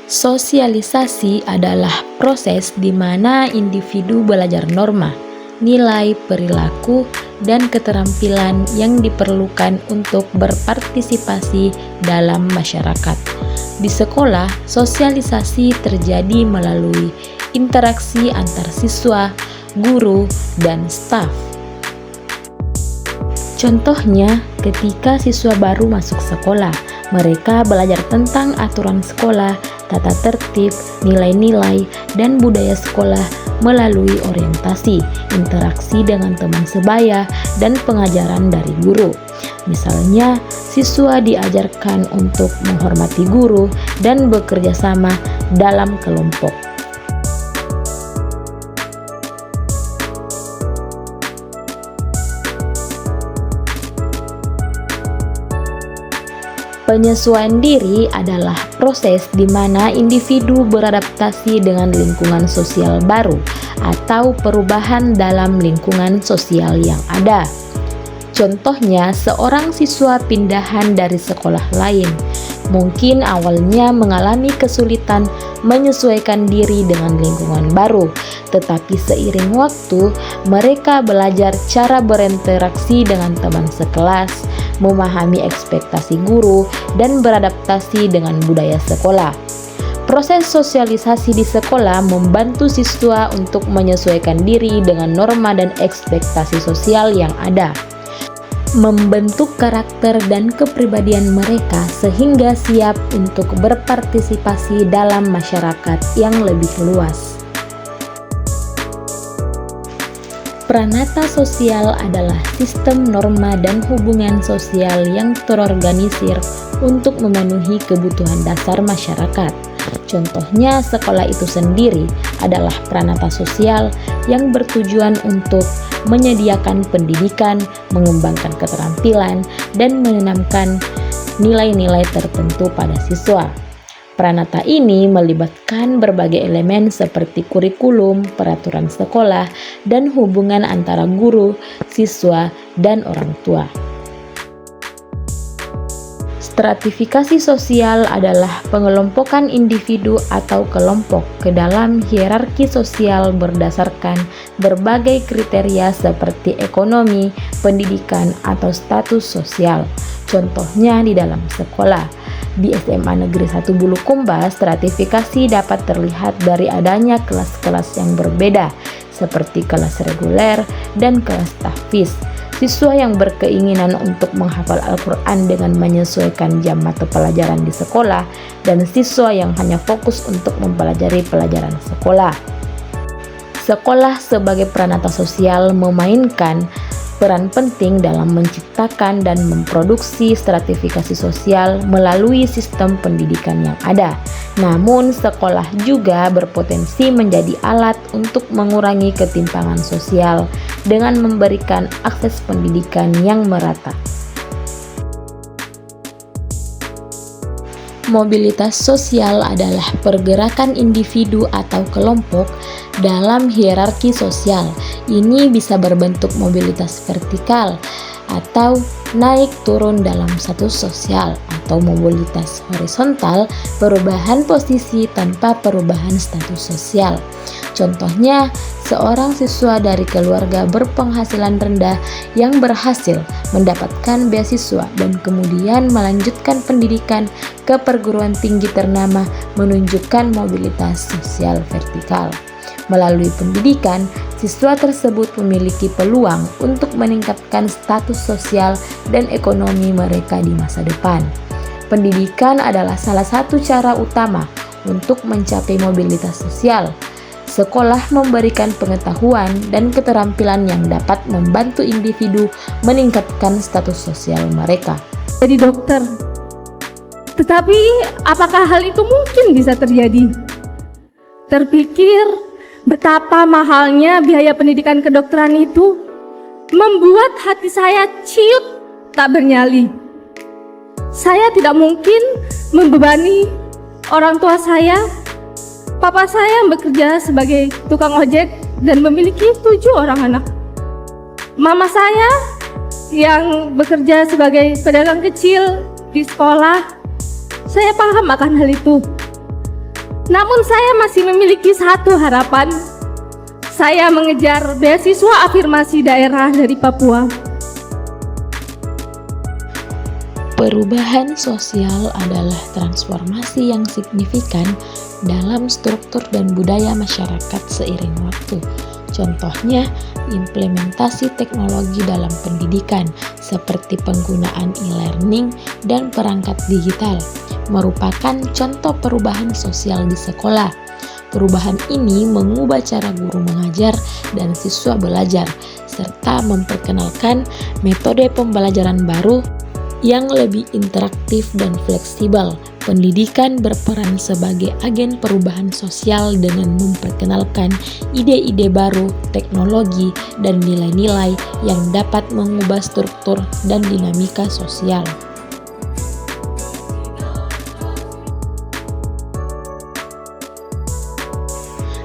Sosialisasi adalah proses di mana individu belajar norma, nilai, perilaku, dan keterampilan yang diperlukan untuk berpartisipasi dalam masyarakat. Di sekolah, sosialisasi terjadi melalui interaksi antar siswa, guru, dan staf. Contohnya, ketika siswa baru masuk sekolah, mereka belajar tentang aturan sekolah, tata tertib, nilai-nilai, dan budaya sekolah melalui orientasi, interaksi dengan teman sebaya, dan pengajaran dari guru. Misalnya, siswa diajarkan untuk menghormati guru dan bekerja sama dalam kelompok. Penyesuaian diri adalah proses di mana individu beradaptasi dengan lingkungan sosial baru atau perubahan dalam lingkungan sosial yang ada. Contohnya, seorang siswa pindahan dari sekolah lain mungkin awalnya mengalami kesulitan menyesuaikan diri dengan lingkungan baru, tetapi seiring waktu mereka belajar cara berinteraksi dengan teman sekelas, memahami ekspektasi guru, dan beradaptasi dengan budaya sekolah. Proses sosialisasi di sekolah membantu siswa untuk menyesuaikan diri dengan norma dan ekspektasi sosial yang ada, membentuk karakter dan kepribadian mereka sehingga siap untuk berpartisipasi dalam masyarakat yang lebih luas. Pranata sosial adalah sistem norma dan hubungan sosial yang terorganisir untuk memenuhi kebutuhan dasar masyarakat. Contohnya, sekolah itu sendiri adalah pranata sosial yang bertujuan untuk menyediakan pendidikan, mengembangkan keterampilan, dan menanamkan nilai-nilai tertentu pada siswa. Pranata ini melibatkan berbagai elemen seperti kurikulum, peraturan sekolah, dan hubungan antara guru, siswa, dan orang tua. Stratifikasi sosial adalah pengelompokan individu atau kelompok ke dalam hierarki sosial berdasarkan berbagai kriteria seperti ekonomi, pendidikan, atau status sosial. Contohnya di dalam sekolah. Di SMA Negeri 1 Bulukumba, stratifikasi dapat terlihat dari adanya kelas-kelas yang berbeda, seperti kelas reguler dan kelas tahfiz. Siswa yang berkeinginan untuk menghafal Al-Quran dengan menyesuaikan jam mata pelajaran di sekolah, dan siswa yang hanya fokus untuk mempelajari pelajaran sekolah. Sekolah sebagai pranata sosial memainkan peran penting dalam menciptakan dan memproduksi stratifikasi sosial melalui sistem pendidikan yang ada. Namun, sekolah juga berpotensi menjadi alat untuk mengurangi ketimpangan sosial dengan memberikan akses pendidikan yang merata. Mobilitas sosial adalah pergerakan individu atau kelompok dalam hierarki sosial. Ini bisa berbentuk mobilitas vertikal atau naik turun dalam status sosial, atau mobilitas horizontal, perubahan posisi tanpa perubahan status sosial. Contohnya, seorang siswa dari keluarga berpenghasilan rendah yang berhasil mendapatkan beasiswa dan kemudian melanjutkan pendidikan ke perguruan tinggi ternama menunjukkan mobilitas sosial vertikal. Melalui pendidikan, siswa tersebut memiliki peluang untuk meningkatkan status sosial dan ekonomi mereka di masa depan. Pendidikan adalah salah satu cara utama untuk mencapai mobilitas sosial. Sekolah memberikan pengetahuan dan keterampilan yang dapat membantu individu meningkatkan status sosial mereka. Jadi dokter, tetapi apakah hal itu mungkin bisa terjadi? Terpikir betapa mahalnya biaya pendidikan kedokteran itu membuat hati saya ciut tak bernyali. Saya tidak mungkin membebani orang tua saya. Papa saya bekerja sebagai tukang ojek dan memiliki 7 orang anak. Mama saya yang bekerja sebagai pedagang kecil di sekolah. Saya paham akan hal itu. Namun saya masih memiliki satu harapan. Saya mengejar beasiswa afirmasi daerah dari Papua. Perubahan sosial adalah transformasi yang signifikan dalam struktur dan budaya masyarakat seiring waktu. Contohnya, implementasi teknologi dalam pendidikan seperti penggunaan e-learning dan perangkat digital merupakan contoh perubahan sosial di sekolah. Perubahan ini mengubah cara guru mengajar dan siswa belajar, serta memperkenalkan metode pembelajaran baru yang lebih interaktif dan fleksibel. Pendidikan berperan sebagai agen perubahan sosial dengan memperkenalkan ide-ide baru, teknologi, dan nilai-nilai yang dapat mengubah struktur dan dinamika sosial.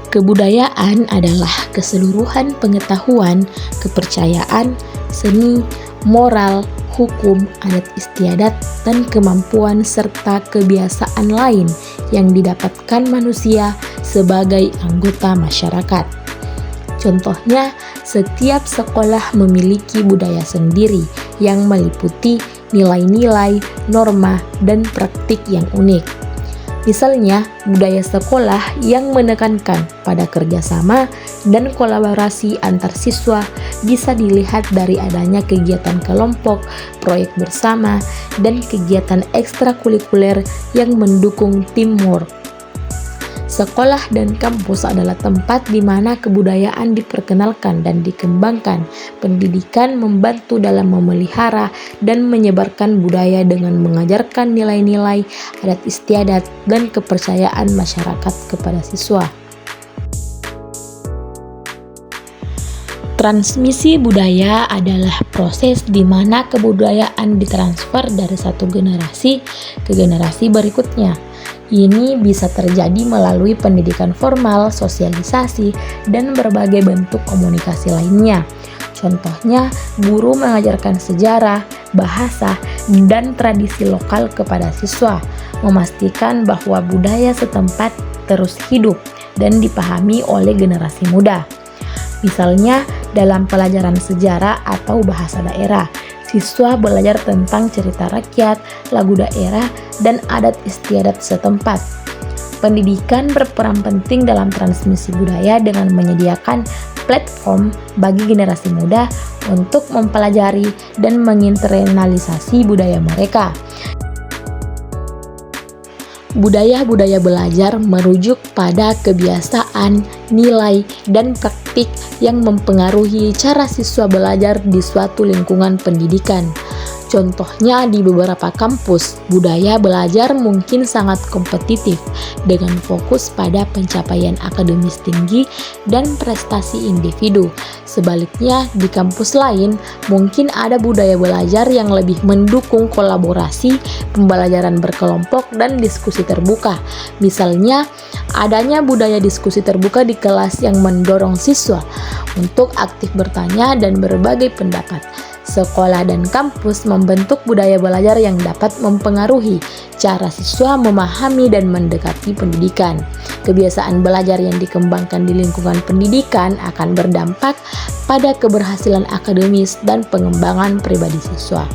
Kebudayaan adalah keseluruhan pengetahuan, kepercayaan, seni, moral, hukum, adat istiadat, dan kemampuan serta kebiasaan lain yang didapatkan manusia sebagai anggota masyarakat. Contohnya, setiap sekolah memiliki budaya sendiri yang meliputi nilai-nilai, norma, dan praktik yang unik. Misalnya, budaya sekolah yang menekankan pada kerjasama dan kolaborasi antar siswa bisa dilihat dari adanya kegiatan kelompok, proyek bersama, dan kegiatan ekstrakurikuler yang mendukung teamwork. Sekolah dan kampus adalah tempat di mana kebudayaan diperkenalkan dan dikembangkan. Pendidikan membantu dalam memelihara dan menyebarkan budaya dengan mengajarkan nilai-nilai, adat istiadat, dan kepercayaan masyarakat kepada siswa. Transmisi budaya adalah proses di mana kebudayaan ditransfer dari satu generasi ke generasi berikutnya. Ini bisa terjadi melalui pendidikan formal, sosialisasi, dan berbagai bentuk komunikasi lainnya. Contohnya, guru mengajarkan sejarah, bahasa, dan tradisi lokal kepada siswa, memastikan bahwa budaya setempat terus hidup dan dipahami oleh generasi muda. Misalnya, dalam pelajaran sejarah atau bahasa daerah, siswa belajar tentang cerita rakyat, lagu daerah, dan adat istiadat setempat. Pendidikan berperan penting dalam transmisi budaya dengan menyediakan platform bagi generasi muda untuk mempelajari dan menginternalisasi budaya mereka. Budaya-budaya belajar merujuk pada kebiasaan, nilai, dan praktik yang mempengaruhi cara siswa belajar di suatu lingkungan pendidikan. Contohnya, di beberapa kampus, budaya belajar mungkin sangat kompetitif dengan fokus pada pencapaian akademis tinggi dan prestasi individu. Sebaliknya, di kampus lain, mungkin ada budaya belajar yang lebih mendukung kolaborasi, pembelajaran berkelompok, dan diskusi terbuka. Misalnya, adanya budaya diskusi terbuka di kelas yang mendorong siswa untuk aktif bertanya dan berbagai pendapat. Sekolah dan kampus membentuk budaya belajar yang dapat mempengaruhi cara siswa memahami dan mendekati pendidikan. Kebiasaan belajar yang dikembangkan di lingkungan pendidikan akan berdampak pada keberhasilan akademis dan pengembangan pribadi siswa.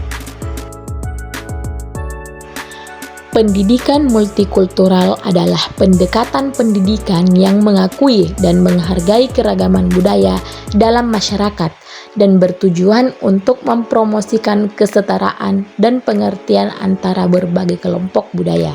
Pendidikan multikultural adalah pendekatan pendidikan yang mengakui dan menghargai keragaman budaya dalam masyarakat dan bertujuan untuk mempromosikan kesetaraan dan pengertian antara berbagai kelompok budaya.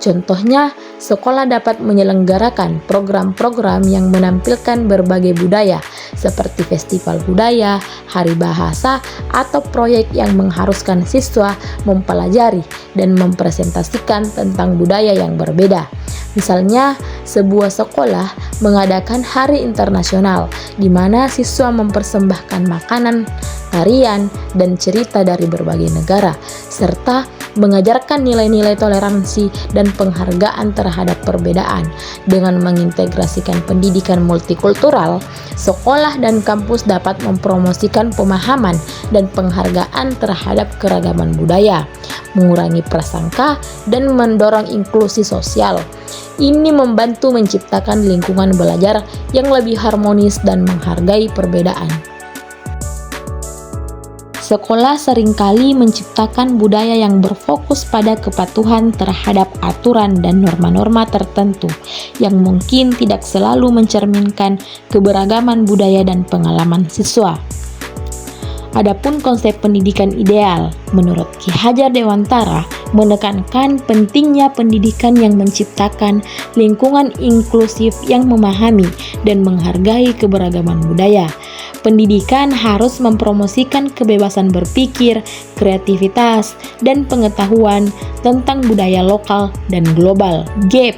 Contohnya, sekolah dapat menyelenggarakan program-program yang menampilkan berbagai budaya, seperti festival budaya, hari bahasa, atau proyek yang mengharuskan siswa mempelajari dan mempresentasikan tentang budaya yang berbeda. Misalnya, sebuah sekolah mengadakan hari internasional, di mana siswa mempersembahkan makanan, tarian, dan cerita dari berbagai negara, serta mengajarkan nilai-nilai toleransi dan penghargaan terhadap perbedaan. Dengan mengintegrasikan pendidikan multikultural, sekolah dan kampus dapat mempromosikan pemahaman dan penghargaan terhadap keragaman budaya, mengurangi prasangka, dan mendorong inklusi sosial. Ini membantu menciptakan lingkungan belajar yang lebih harmonis dan menghargai perbedaan. Sekolah seringkali menciptakan budaya yang berfokus pada kepatuhan terhadap aturan dan norma-norma tertentu yang mungkin tidak selalu mencerminkan keberagaman budaya dan pengalaman siswa. Adapun konsep pendidikan ideal, menurut Ki Hajar Dewantara, menekankan pentingnya pendidikan yang menciptakan lingkungan inklusif yang memahami dan menghargai keberagaman budaya. Pendidikan harus mempromosikan kebebasan berpikir, kreativitas, dan pengetahuan tentang budaya lokal dan global. Gap.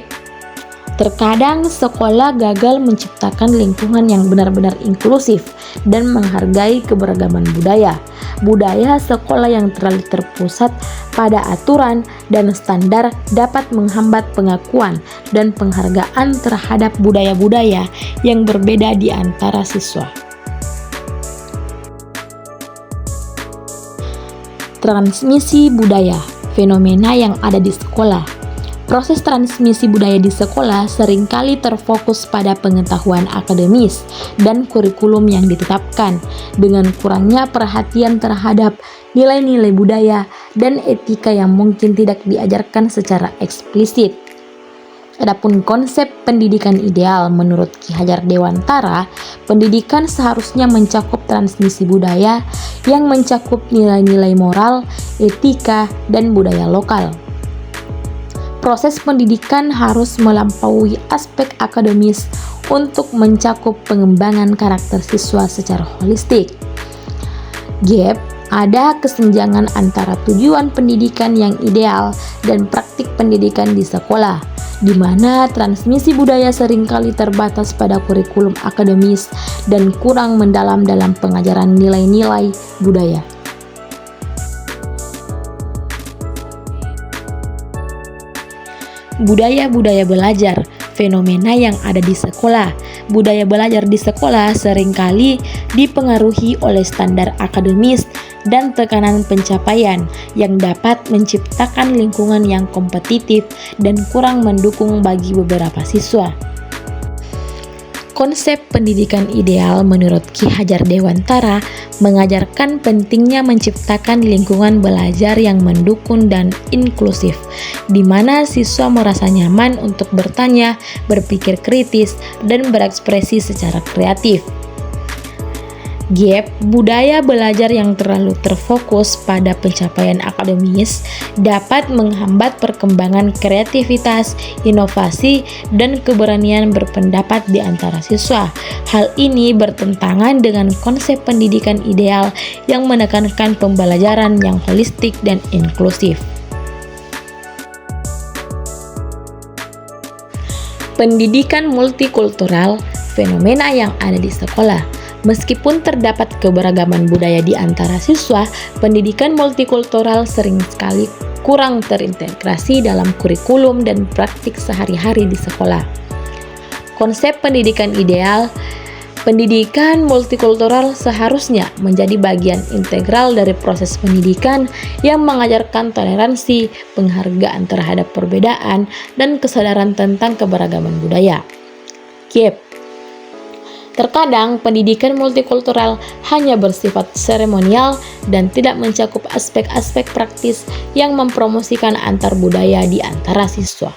Terkadang sekolah gagal menciptakan lingkungan yang benar-benar inklusif dan menghargai keberagaman budaya. Budaya sekolah yang terlalu terpusat pada aturan dan standar dapat menghambat pengakuan dan penghargaan terhadap budaya-budaya yang berbeda di antara siswa. Transmisi budaya, fenomena yang ada di sekolah. Proses transmisi budaya di sekolah seringkali terfokus pada pengetahuan akademis dan kurikulum yang ditetapkan, dengan kurangnya perhatian terhadap nilai-nilai budaya dan etika yang mungkin tidak diajarkan secara eksplisit. Adapun konsep pendidikan ideal menurut Ki Hajar Dewantara, pendidikan seharusnya mencakup transmisi budaya yang mencakup nilai-nilai moral, etika, dan budaya lokal. Proses pendidikan harus melampaui aspek akademis untuk mencakup pengembangan karakter siswa secara holistik. Gap. Ada kesenjangan antara tujuan pendidikan yang ideal dan praktik pendidikan di sekolah, di mana transmisi budaya seringkali terbatas pada kurikulum akademis dan kurang mendalam dalam pengajaran nilai-nilai budaya. Budaya-budaya belajar, fenomena yang ada di sekolah. Budaya belajar di sekolah seringkali dipengaruhi oleh standar akademis dan tekanan pencapaian yang dapat menciptakan lingkungan yang kompetitif dan kurang mendukung bagi beberapa siswa. Konsep pendidikan ideal menurut Ki Hajar Dewantara mengajarkan pentingnya menciptakan lingkungan belajar yang mendukung dan inklusif, di mana siswa merasa nyaman untuk bertanya, berpikir kritis, dan berekspresi secara kreatif. Gap. Budaya belajar yang terlalu terfokus pada pencapaian akademis dapat menghambat perkembangan kreativitas, inovasi, dan keberanian berpendapat di antara siswa. Hal ini bertentangan dengan konsep pendidikan ideal yang menekankan pembelajaran yang holistik dan inklusif. Pendidikan multikultural, fenomena yang ada di sekolah. Meskipun terdapat keberagaman budaya di antara siswa, pendidikan multikultural sering sekali kurang terintegrasi dalam kurikulum dan praktik sehari-hari di sekolah. Konsep pendidikan ideal, pendidikan multikultural seharusnya menjadi bagian integral dari proses pendidikan yang mengajarkan toleransi, penghargaan terhadap perbedaan, dan kesadaran tentang keberagaman budaya. Gap. Terkadang pendidikan multikultural hanya bersifat seremonial dan tidak mencakup aspek-aspek praktis yang mempromosikan antar budaya di antara siswa.